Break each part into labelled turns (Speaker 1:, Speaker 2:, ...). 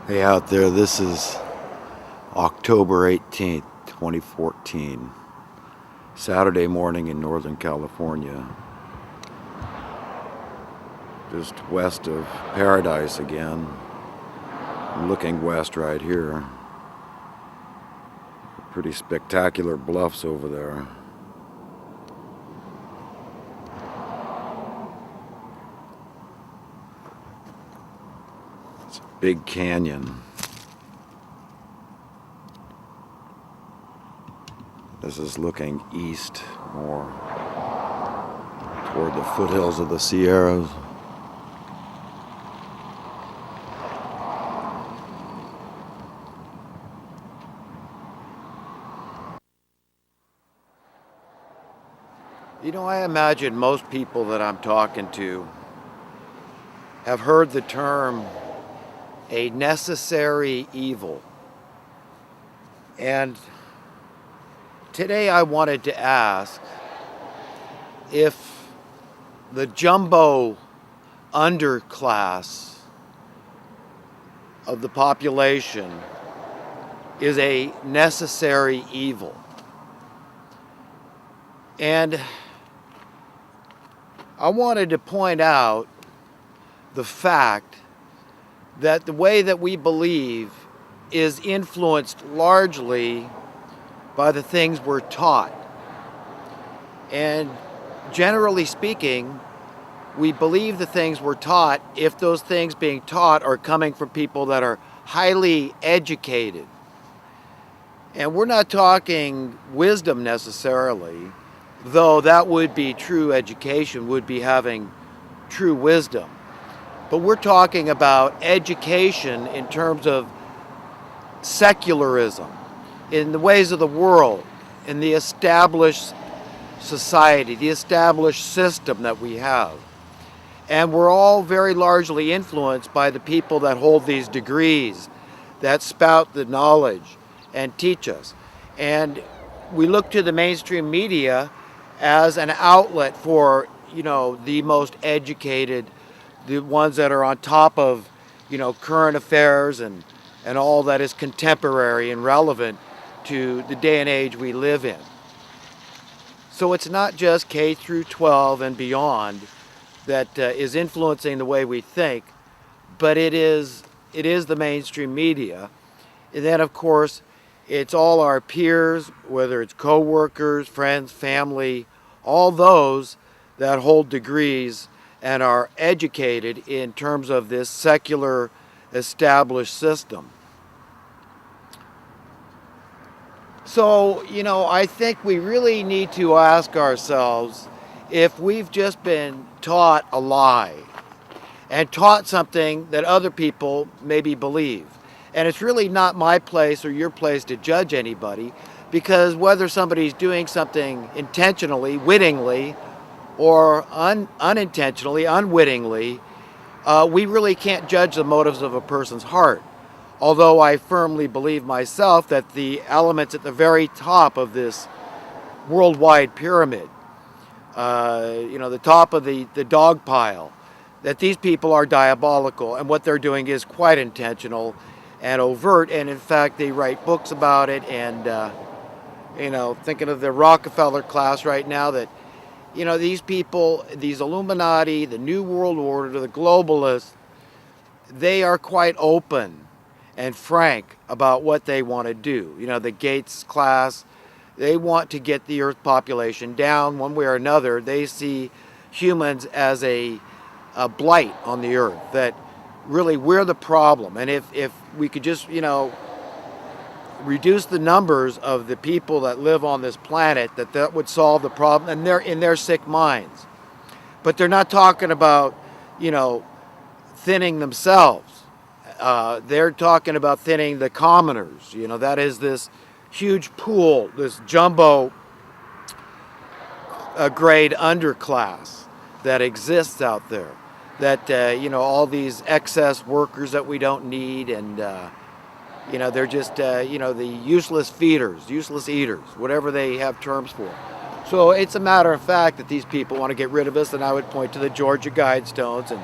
Speaker 1: Hey out there, this is October 18th, 2014, Saturday morning in Northern California, just west of Paradise again. I'm looking west right here. Pretty spectacular bluffs over there. It's a big canyon. This is looking east more toward the foothills of the Sierras. You know, I imagine most people that I'm talking to have heard the term a necessary evil. And today I wanted to ask if the jumbo underclass of the population is a necessary evil. And I wanted to point out the fact that the way that we believe is influenced largely by the things we're taught. And generally speaking, we believe the things we're taught if those things being taught are coming from people that are highly educated. And we're not talking wisdom necessarily, though that would be true education, would be having true wisdom. But we're talking about education in terms of secularism, in the ways of the world, in the established society, the established system that we have. And we're all very largely influenced by the people that hold these degrees, that spout the knowledge and teach us. And we look to the mainstream media as an outlet for, the most educated, the ones that are on top of, current affairs and all that is contemporary and relevant to the day and age we live in. So it's not just K through 12 and beyond that is influencing the way we think, but it is the mainstream media. And then, of course, it's all our peers, whether it's co-workers, friends, family, all those that hold degrees and are educated in terms of this secular established system. So, I think we really need to ask ourselves if we've just been taught a lie and taught something that other people maybe believe. And it's really not my place or your place to judge anybody, because whether somebody's doing something intentionally, wittingly, or unintentionally, unwittingly, we really can't judge the motives of a person's heart. Although I firmly believe myself that the elements at the very top of this worldwide pyramid, the top of the dog pile, that these people are diabolical, and what they're doing is quite intentional and overt, and in fact they write books about it. And thinking of the Rockefeller class right now, that these people, these Illuminati, the New World Order, the globalists, they are quite open and frank about what they want to do. The Gates class, they want to get the Earth population down one way or another. They see humans as a blight on the Earth, that really we're the problem. And if we could just, reduce the numbers of the people that live on this planet, that would solve the problem, and they're in their sick minds. But they're not talking about, thinning themselves. They're talking about thinning the commoners. That is this huge pool, this jumbo grade underclass that exists out there. That, all these excess workers that we don't need, and they're just, the useless feeders, useless eaters, whatever they have terms for. So it's a matter of fact that these people want to get rid of us, and I would point to the Georgia Guidestones and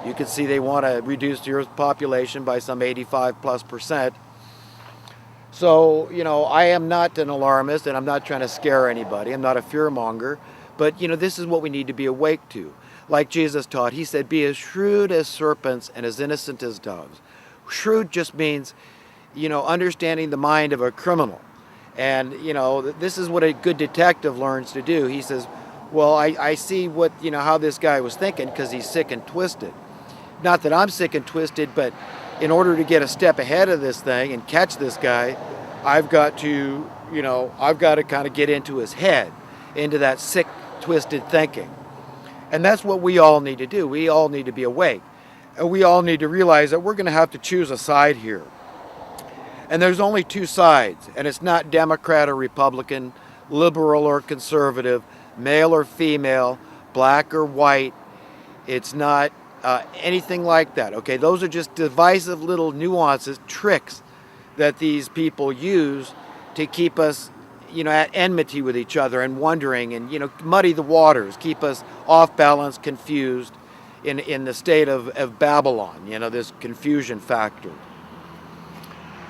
Speaker 1: You can see they want to reduce the Earth's population by some 85+%. So, I am not an alarmist, and I'm not trying to scare anybody. I'm not a fearmonger. But, this is what we need to be awake to. Like Jesus taught, he said, be as shrewd as serpents and as innocent as doves. Shrewd just means, understanding the mind of a criminal. And, this is what a good detective learns to do. He says, well, I see what, how this guy was thinking because he's sick and twisted. Not that I'm sick and twisted, but in order to get a step ahead of this thing and catch this guy, I've got to kind of get into his head, into that sick, twisted thinking. And that's what we all need to do. We all need to be awake. And we all need to realize that we're going to have to choose a side here. And there's only two sides, and it's not Democrat or Republican, liberal or conservative, male or female, black or white. It's not anything like that. Okay, those are just divisive little nuances, tricks that these people use to keep us, at enmity with each other and wondering and, muddy the waters, keep us off balance, confused in the state of Babylon, this confusion factor.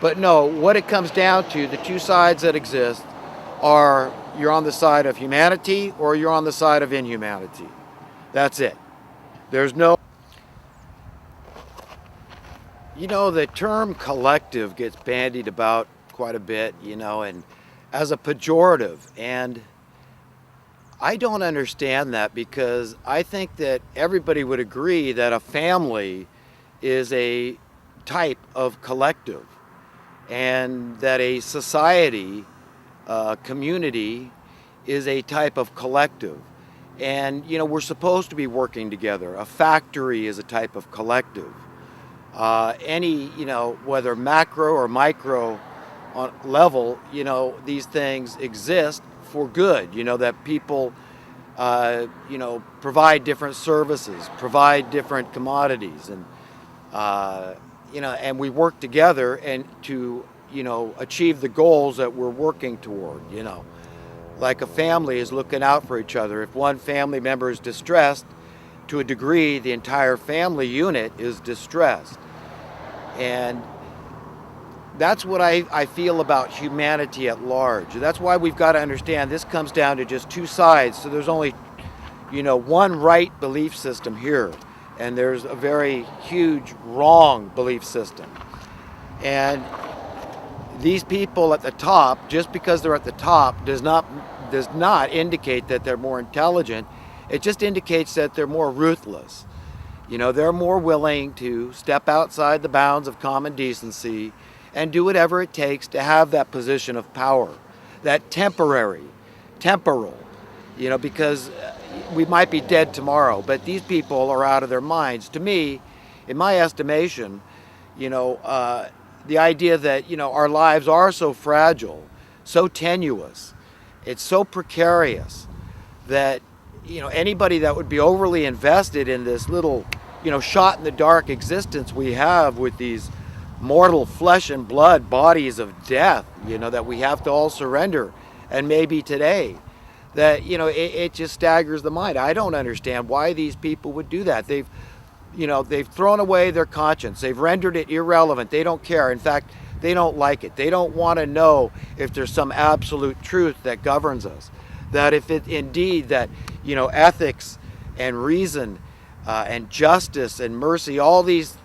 Speaker 1: But no, what it comes down to, the two sides that exist are you're on the side of humanity or you're on the side of inhumanity. That's it. There's no... the term collective gets bandied about quite a bit, and as a pejorative. And I don't understand that, because I think that everybody would agree that a family is a type of collective, and that a society, community, is a type of collective. And, we're supposed to be working together. A factory is a type of collective. Any, whether macro or micro level, these things exist for good, that people, provide different services, provide different commodities, and, and we work together and to, achieve the goals that we're working toward, Like a family is looking out for each other. If one family member is distressed, to a degree, the entire family unit is distressed. And that's what I feel about humanity at large. That's why we've got to understand this comes down to just two sides. So there's only, one right belief system here, and there's a very huge wrong belief system. And these people at the top, just because they're at the top, does not indicate that they're more intelligent. It just indicates that they're more ruthless. They're more willing to step outside the bounds of common decency and do whatever it takes to have that position of power, that temporal, because we might be dead tomorrow, but these people are out of their minds. To me, in my estimation, the idea that, our lives are so fragile, so tenuous, it's so precarious that, anybody that would be overly invested in this little, shot in the dark existence we have with these mortal flesh and blood bodies of death, that we have to all surrender, and maybe today, that, it just staggers the mind. I don't understand why these people would do that. They've thrown away their conscience. They've rendered it irrelevant. They don't care. In fact, they don't like it. They don't want to know if there's some absolute truth that governs us. That if it indeed that, ethics and reason and justice and mercy, all these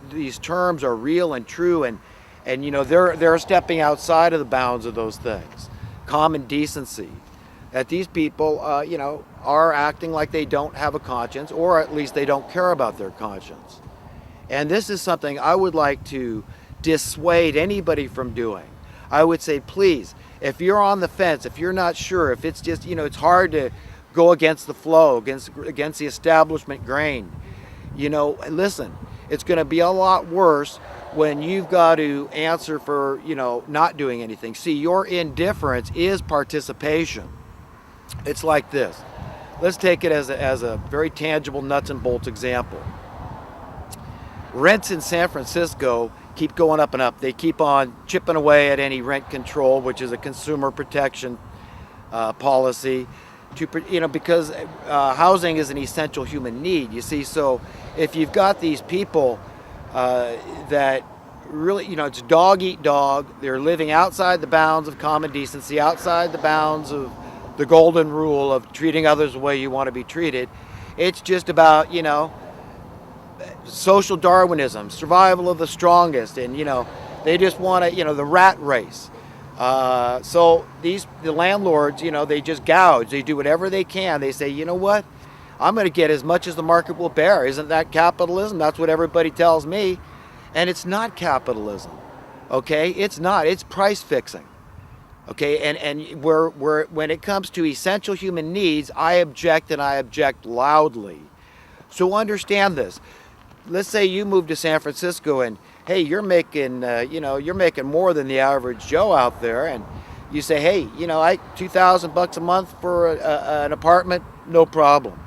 Speaker 1: terms are real and true, and they're stepping outside of the bounds of those things. Common decency. That these people, are acting like they don't have a conscience, or at least they don't care about their conscience. And this is something I would like to dissuade anybody from doing. I would say, please, if you're on the fence, if you're not sure, if it's just, it's hard to go against the flow, against the establishment grain, listen, it's going to be a lot worse when you've got to answer for, not doing anything. See, your indifference is participation. It's like this. Let's take it as a very tangible nuts and bolts example. Rents in San Francisco keep going up and up. They keep on chipping away at any rent control, which is a consumer protection policy, because housing is an essential human need. You see, so if you've got these people that really, it's dog eat dog. They're living outside the bounds of common decency, outside the bounds of the golden rule of treating others the way you want to be treated. It's just about, social Darwinism, survival of the strongest, and, they just want to, the rat race. So the landlords, they just gouge. They do whatever they can. They say, you know what? I'm going to get as much as the market will bear. Isn't that capitalism? That's what everybody tells me. And it's not capitalism, okay? It's not. It's price fixing, okay? And when it comes to essential human needs, I object, and I object loudly. So understand this. Let's say you move to San Francisco, and hey, you're making more than the average Joe out there, and you say, hey, $2,000 a month for an apartment, no problem.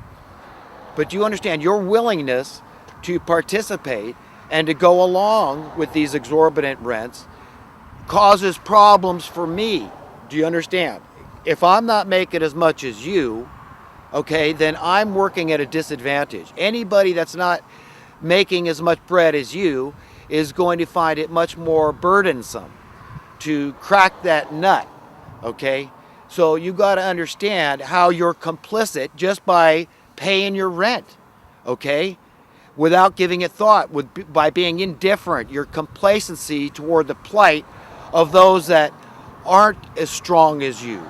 Speaker 1: But you understand your willingness to participate and to go along with these exorbitant rents causes problems for me. Do you understand? If I'm not making as much as you, okay, then I'm working at a disadvantage. Anybody that's not making as much bread as you is going to find it much more burdensome to crack that nut, okay? So you got to understand how you're complicit just by paying your rent, okay? Without giving it thought, by being indifferent, your complacency toward the plight of those that aren't as strong as you,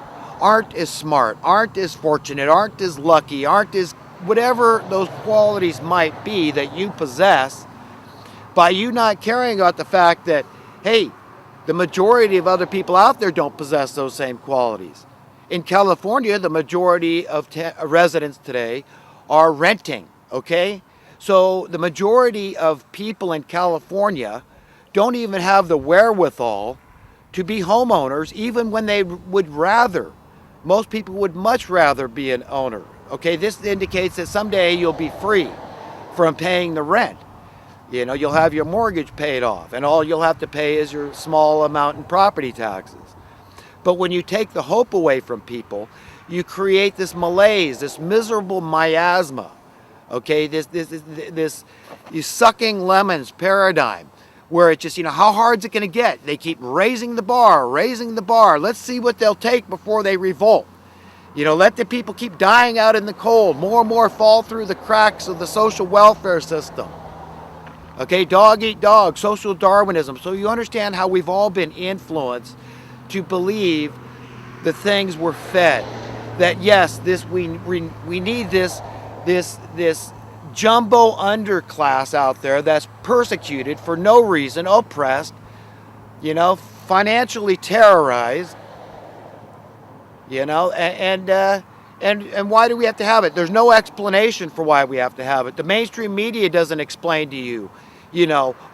Speaker 1: aren't as smart, aren't as fortunate, aren't as lucky, aren't as whatever those qualities might be that you possess, by you not caring about the fact that, hey, the majority of other people out there don't possess those same qualities. In California, the majority of residents today are renting, okay? So the majority of people in California don't even have the wherewithal to be homeowners, even when they would rather. Most people would much rather be an owner. Okay, this indicates that someday you'll be free from paying the rent. You'll have your mortgage paid off, and all you'll have to pay is your small amount in property taxes. But when you take the hope away from people, you create this malaise, this miserable miasma. Okay, this you sucking lemons paradigm, where it just, how hard is it going to get? They keep raising the bar. Let's see what they'll take before they revolt. Let the people keep dying out in the cold. More and more fall through the cracks of the social welfare system. Okay, dog eat dog, social Darwinism. So you understand how we've all been influenced to believe the things we're fed. That yes, we need this jumbo underclass out there that's persecuted for no reason, oppressed, financially terrorized, and why do we have to have it? There's no explanation for why we have to have it. The mainstream media doesn't explain to you,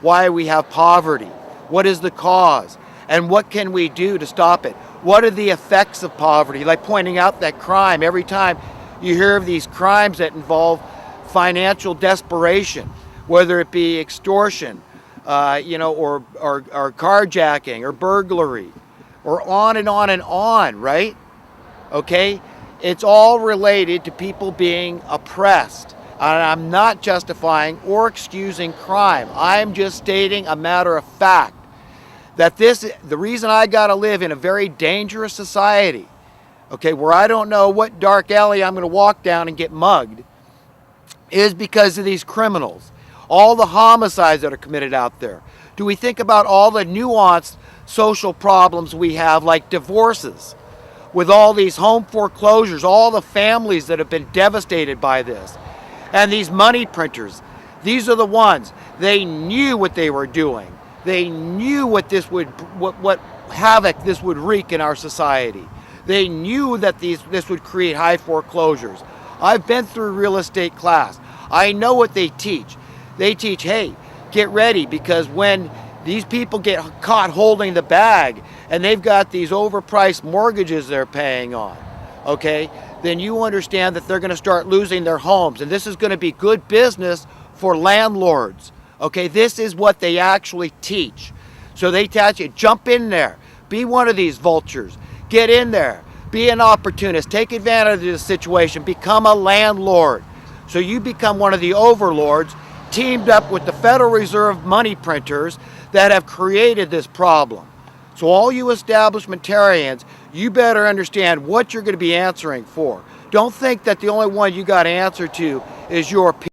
Speaker 1: why we have poverty. What is the cause? And what can we do to stop it? What are the effects of poverty? Like pointing out that crime. Every time you hear of these crimes that involve financial desperation, whether it be extortion, or carjacking or burglary, or on and on and on, right? Okay? It's all related to people being oppressed. And I'm not justifying or excusing crime. I'm just stating a matter of fact. That the reason I got to live in a very dangerous society, okay, where I don't know what dark alley I'm going to walk down and get mugged, is because of these criminals. All the homicides that are committed out there. Do we think about all the nuanced social problems we have, like divorces, with all these home foreclosures, all the families that have been devastated by this, and these money printers? These are the ones. They knew what they were doing. They knew what havoc this would wreak in our society. They knew that this would create high foreclosures. I've been through real estate class. I know what they teach. They teach, hey, get ready, because when these people get caught holding the bag and they've got these overpriced mortgages they're paying on, okay, then you understand that they're going to start losing their homes. And this is going to be good business for landlords. Okay, this is what they actually teach. So they teach you, jump in there, be one of these vultures, get in there, be an opportunist, take advantage of the situation, become a landlord. So you become one of the overlords teamed up with the Federal Reserve money printers that have created this problem. So all you establishmentarians, you better understand what you're going to be answering for. Don't think that the only one you got to answer to is your people.